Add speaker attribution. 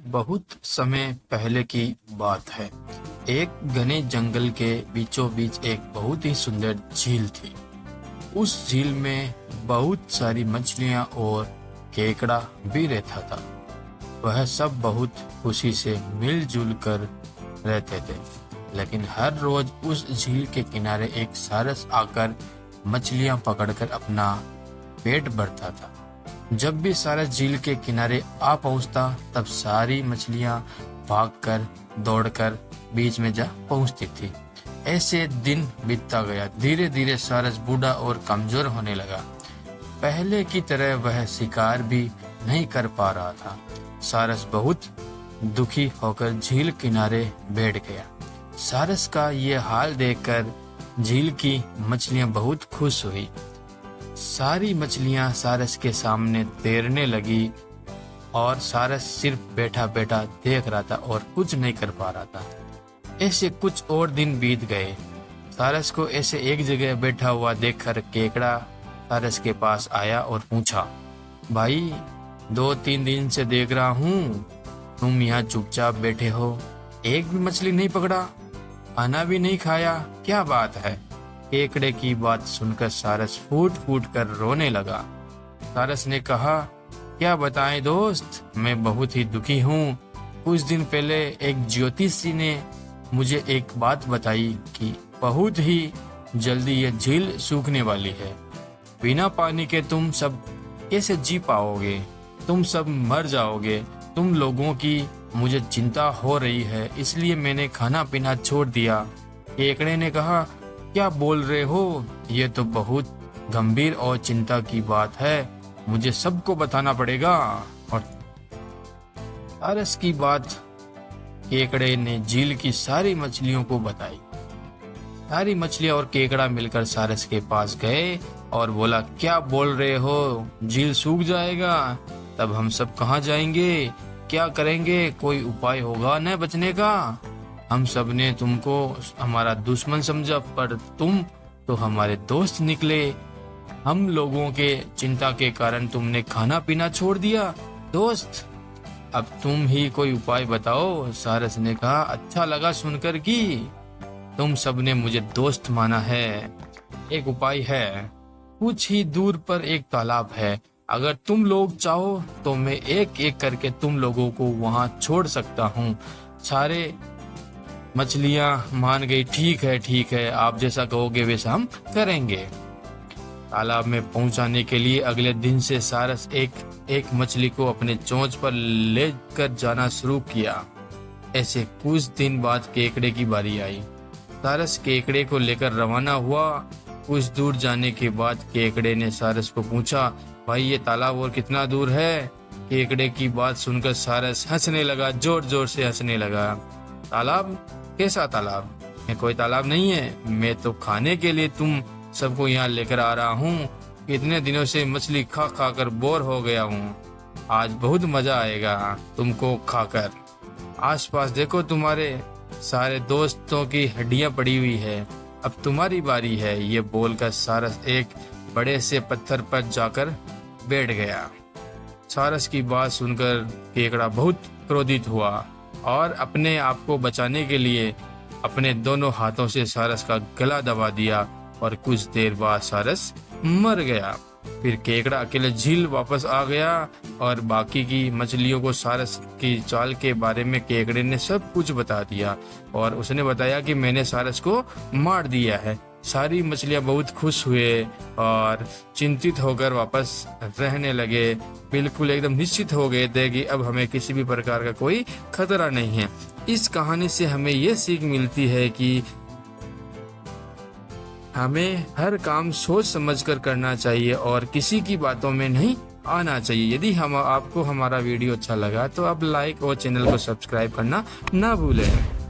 Speaker 1: बहुत समय पहले की बात है। एक घने जंगल के बीचों बीच एक बहुत ही सुंदर झील थी। उस झील में बहुत सारी मछलियां और केकड़ा भी रहता था। वह सब बहुत खुशी से मिलजुल कर रहते थे। लेकिन हर रोज उस झील के किनारे एक सारस आकर मछलियां पकड़कर अपना पेट भरता था। जब भी सारस झील के किनारे आ पहुंचता, तब सारी मछलियां भागकर दौड़कर बीच में जा पहुंचती थी। ऐसे दिन बीतता गया। धीरे धीरे सारस बूढ़ा और कमजोर होने लगा। पहले की तरह वह शिकार भी नहीं कर पा रहा था। सारस बहुत दुखी होकर झील किनारे बैठ गया। सारस का ये हाल देखकर झील की मछलियां बहुत खुश हुई। सारी मछलियां सारस के सामने तैरने लगी और सारस सिर्फ बैठा बैठा देख रहा था और कुछ नहीं कर पा रहा था। ऐसे कुछ और दिन बीत गए। सारस को ऐसे एक जगह बैठा हुआ देखकर केकड़ा सारस के पास आया और पूछा, भाई 2-3 दिन से देख रहा हूँ तुम यहाँ चुपचाप बैठे हो, एक भी मछली नहीं पकड़ा, खाना भी नहीं खाया, क्या बात है? केकड़े की बात सुनकर सारस फूट फूट कर रोने लगा। सारस ने कहा, क्या बताएं दोस्त, मैं बहुत ही दुखी हूँ। कुछ दिन पहले एक ज्योतिषी ने मुझे एक बात बताई कि बहुत ही जल्दी यह झील सूखने वाली है। बिना पानी के तुम सब कैसे जी पाओगे? तुम सब मर जाओगे। तुम लोगों की मुझे चिंता हो रही है, इसलिए मैंने खाना पीना छोड़ दिया। केकड़े ने कहा, क्या बोल रहे हो? ये तो बहुत गंभीर और चिंता की बात है, मुझे सबको बताना पड़ेगा। और सारस की बात केकड़े ने झील की सारी मछलियों को बताई। सारी मछलियां और केकड़ा मिलकर सारस के पास गए और बोला, क्या बोल रहे हो? झील सूख जाएगा, तब हम सब कहाँ जाएंगे? क्या करेंगे? कोई उपाय होगा न बचने का? हम सब ने तुमको हमारा दुश्मन समझा, पर तुम तो हमारे दोस्त निकले। हम लोगों के चिंता के कारण तुमने खाना पीना छोड़ दिया। दोस्त, अब तुम ही कोई उपाय बताओ। सारस ने कहा, अच्छा लगा सुनकर कि तुम सब ने मुझे दोस्त माना है। एक उपाय है, कुछ ही दूर पर एक तालाब है। अगर तुम लोग चाहो तो मैं एक एक करके तुम लोगों को वहां छोड़ सकता हूँ। सारे मछलियां मान गई, ठीक है, आप जैसा कहोगे वैसा हम करेंगे। तालाब में पहुंचाने के लिए अगले दिन से सारस एक एक मछली को अपने चोंच पर लेकर जाना शुरू किया। ऐसे कुछ दिन बाद केकड़े की बारी आई। सारस केकड़े को लेकर रवाना हुआ। कुछ दूर जाने के बाद केकड़े ने सारस को पूछा, भाई ये तालाब और कितना दूर है? केकड़े की बात सुनकर सारस हंसने लगा, जोर जोर से हंसने लगा। तालाब? कैसा तालाब? मैं कोई तालाब नहीं है, मैं तो खाने के लिए तुम सबको यहाँ लेकर आ रहा हूँ। इतने दिनों से मछली खा खा कर बोर हो गया हूँ। आज बहुत मजा आएगा तुमको खाकर। आसपास देखो, तुम्हारे सारे दोस्तों की हड्डियां पड़ी हुई है। अब तुम्हारी बारी है। ये बोलकर सारस एक बड़े से पत्थर पर जाकर बैठ गया। सारस की बात सुनकर केकड़ा बहुत क्रोधित हुआ और अपने आप को बचाने के लिए अपने दोनों हाथों से सारस का गला दबा दिया और कुछ देर बाद सारस मर गया। फिर केकड़ा अकेले झील वापस आ गया और बाकी की मछलियों को सारस की चाल के बारे में केकड़े ने सब कुछ बता दिया और उसने बताया कि मैंने सारस को मार दिया है। सारी मछलियां बहुत खुश हुए और चिंतित होकर वापस रहने लगे। बिल्कुल एकदम निश्चित हो गए थे कि अब हमें किसी भी प्रकार का कोई खतरा नहीं है। इस कहानी से हमें ये सीख मिलती है कि हमें हर काम सोच समझकर करना चाहिए और किसी की बातों में नहीं आना चाहिए। यदि आपको हमारा वीडियो अच्छा लगा तो आप लाइक और चैनल को सब्सक्राइब करना ना भूलें।